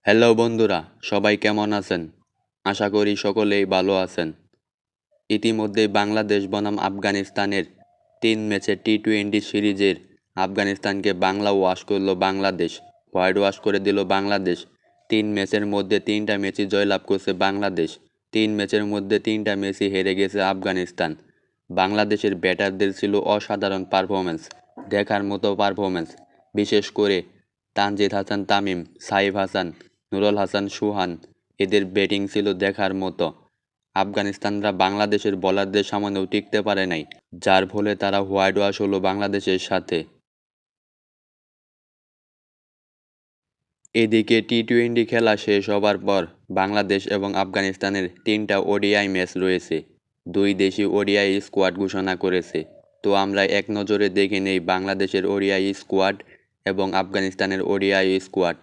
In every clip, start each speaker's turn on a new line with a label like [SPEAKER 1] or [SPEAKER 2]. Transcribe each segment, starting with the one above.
[SPEAKER 1] Hello বন্ধুরা, সবাই কেমন আছেন? আশা করি সকলেই ভালো আছেন। ইতিমধ্যেই বাংলাদেশ বনাম আফগানিস্তানের ৩ ম্যাচের টি-২০ সিরিজের আফগানিস্তানকে বাংলা ওয়াশ করল বাংলাদেশ। হোয়াইট ওয়াশ করে দিল বাংলাদেশ। ৩ ম্যাচের মধ্যে ৩টা ম্যাচই জয়লাভ করছে বাংলাদেশ। ৩ ম্যাচের মধ্যে ৩টা ম্যাচই হেরে গেছে আফগানিস্তান। বাংলাদেশের ব্যাটারদের ছিল অসাধারণ পারফরম্যান্স, দেখার মতো পারফরম্যান্স। বিশেষ করে তানজিদ হাসান তামিম, সাইফ হাসান, নুরুল হাসান সুহান, এদের ব্যাটিং ছিল দেখার মতো। আফগানিস্তানরা বাংলাদেশের বোলারদের সামনেও টিকতে পারে নাই, যার ফলে তারা হোয়াইট ওয়াশ হলো বাংলাদেশের সাথে। এদিকে টি-২০ খেলা শেষ হবার পর বাংলাদেশ এবং আফগানিস্তানের ৩টা ওডিআই ম্যাচ রয়েছে। দুই দেশই ওডিআই স্কোয়াড ঘোষণা করেছে। তো আমরা এক নজরে দেখে নেই বাংলাদেশের ওডিআই স্কোয়াড এবং আফগানিস্তানের ওডিআই স্কোয়াড।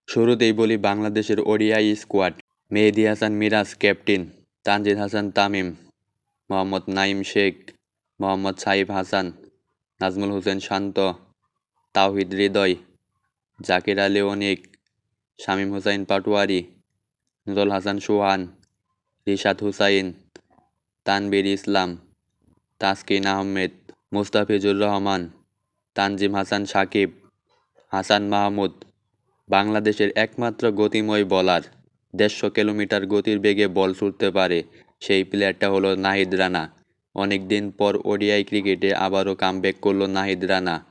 [SPEAKER 1] শুরুতেই বলি বাংলাদেশের ওডিআই স্কোয়াড। মেহেদী হাসান মিরাজ ক্যাপ্টেন, তানজিদ হাসান তামিম, মোহাম্মদ নাঈম শেখ, মোহাম্মদ সাইফ হাসান, নাজমুল হোসেন শান্ত, তাওহিদ হৃদয়, জাকির আলী অনিক, শামীম হুসাইন পাটোয়ারি, নুরুল হাসান সোহান, রিশাদ হুসাইন, তানবীর ইসলাম, তাসকিন আহমেদ, মুস্তাফিজুর রহমান, তানজিম হাসান সাকিব, হাসান মাহমুদ। বাংলাদেশের একমাত্র গতিময় বোলার, ১৫০ কিলোমিটার গতির বেগে বল ছুড়তে পারে, সেই প্লেয়ারটা হলো নাহিদ রানা। অনেক দিন পর ওডিআই ক্রিকেটে আবারও কামব্যাক করলো নাহিদ রানা।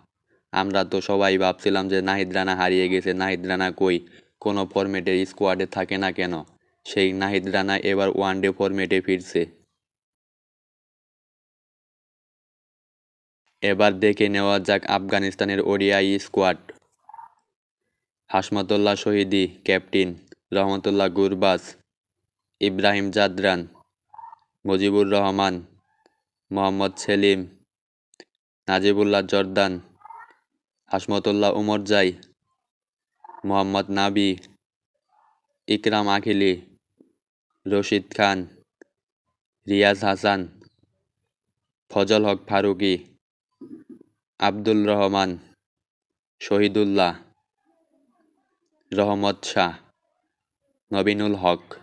[SPEAKER 1] আমরা তো সবাই ভাবছিলাম যে নাহিদ রানা হারিয়ে গেছে, নাহিদ রানা কই, কোনো ফরম্যাটের স্কোয়াডে থাকে না কেন। সেই নাহিদ রানা এবার ওয়ানডে ফরম্যাটে ফিরছে। এবার দেখে নেওয়া যাক আফগানিস্তানের ODI squad. Hashmatullah Shahidi captain, রহমতুল্লাহ গুরবাজ, ইব্রাহিম জাদরান, মুজিবুর রহমান, মোহাম্মদ সেলিম, নাজিবুল্লাহ জর্দান, হাশমতুল্লাহ উমরজাই, মোহাম্মদ নাবি, ইকরাম আখিলি, রশিদ খান, রিয়াজ হাসান, ফজল হক ফারুকী, আব্দুল রহমান, শহীদুল্লাহ, রহমত শাহ, নবীনুল হক।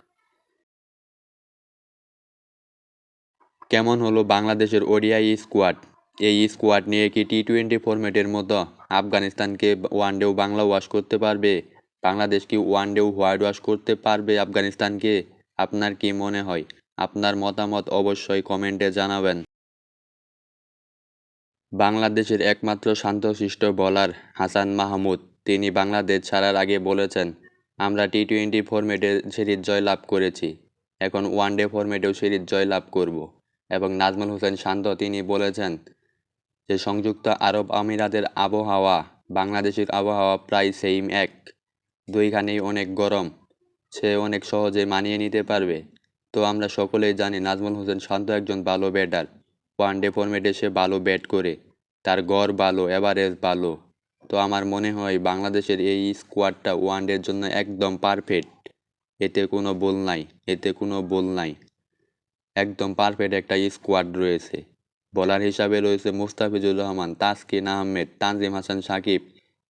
[SPEAKER 1] কেমন হলো বাংলাদেশের ওডিআই স্কোয়াড? এই স্কোয়াড নিয়ে কি টি-২০ ফরম্যাটের মতো আফগানিস্তানকে ওয়ানডেও বাংলা ওয়াশ করতে পারবে? বাংলাদেশ কি ওয়ানডেও হোয়াইট ওয়াশ করতে পারবে আফগানিস্তানকে? আপনার কি মনে হয়? আপনার মতামত অবশ্যই কমেন্টে জানাবেন। বাংলাদেশের একমাত্র শান্তশিষ্ট বোলার হাসান মাহমুদ, তিনি বাংলাদেশ ছাড়ার আগে বলেছেন, আমরা টি-২০ ফরম্যাটে সিরিজ জয়লাভ করেছি, এখন ওয়ানডে ফরম্যাটেও সিরিজ জয়লাভ করব। এবং নাজমুল হোসেন শান্ত তিনি বলেছেন যে সংযুক্ত আরব আমিরাতের আবহাওয়া বাংলাদেশের আবহাওয়া প্রায় সেম এক, দুইখানেই অনেক গরম, সে অনেক সহজে মানিয়ে নিতে পারবে। তো আমরা সকলেই জানি নাজমুল হোসেন শান্ত একজন ভালো ব্যাটার, ওয়ানডে ফরম্যাটে সে ভালো ব্যাট করে, তার গড় ভালো, এভারেজ ভালো। তো আমার মনে হয় বাংলাদেশের এই স্কোয়াডটা ওয়ানডের জন্য একদম পারফেক্ট। এতে কোনো ভুল নাই, এতে কোনো ভুল নাই। একদম পারফেক্ট একটা স্কোয়াড রয়েছে। বোলার হিসাবে রয়েছে মুস্তাফিজুর রহমান, তাসকিন আহমেদ, তানজিম হাসান সাকিব,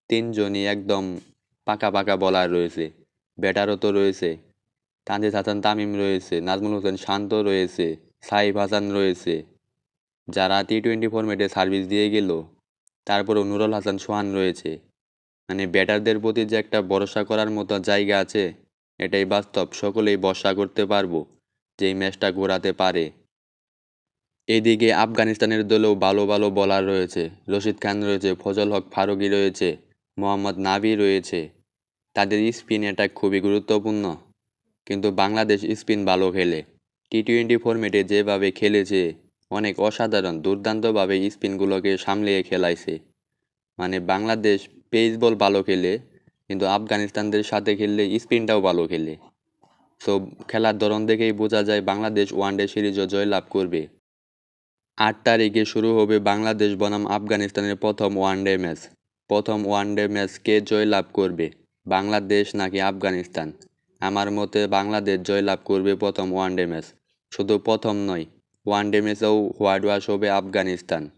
[SPEAKER 1] তিনজনই একদম পাকা পাকা বোলার রয়েছে। ব্যাটারও তো রয়েছে, তানজিদ হাসান তামিম রয়েছে, নাজমুল হোসেন শান্ত রয়েছে, সাইফ হাসান রয়েছে, যারা টি-২০ ফরম্যাটে সার্ভিস দিয়ে গেল। তারপরেও নুরুল হাসান সোহান রয়েছে। মানে ব্যাটারদের প্রতি যে একটা ভরসা করার মতো জায়গা আছে, এটাই বাস্তব। সকলেই ভরসা করতে পারবো যে এই ম্যাচটা ঘোরাতে পারে। এদিকে আফগানিস্তানের দলেও ভালো ভালো বোলার রয়েছে, রশিদ খান রয়েছে, ফজল হক ফারুকী রয়েছে, মোহাম্মদ নাবি রয়েছে। তাদের স্পিন অ্যাটাক খুবই গুরুত্বপূর্ণ, কিন্তু বাংলাদেশ স্পিন ভালো খেলে। টি-২০ ফরম্যাটে যেভাবে খেলেছে অনেক অসাধারণ, দুর্দান্তভাবে স্পিনগুলোকে সামলিয়ে খেলাইছে। মানে বাংলাদেশ পেস বল ভালো খেলে, কিন্তু আফগানিস্তানদের সাথে খেললে স্পিনটাও ভালো খেলে। সো খেলার ধরন দেখেই বোঝা যায় বাংলাদেশ ওয়ানডে সিরিজও জয়লাভ করবে। ৮ তারিখে শুরু হবে বাংলাদেশ বনাম আফগানিস্তানের প্রথম ওয়ানডে ম্যাচ। প্রথম ওয়ানডে ম্যাচ কে জয়লাভ করবে, বাংলাদেশ নাকি আফগানিস্তান? আমার মতে বাংলাদেশ জয়লাভ করবে প্রথম ওয়ানডে ম্যাচ। শুধু প্রথম নয়, ওয়ানডে ম্যাচেও হোয়াইট ওয়াশ হবে আফগানিস্তান।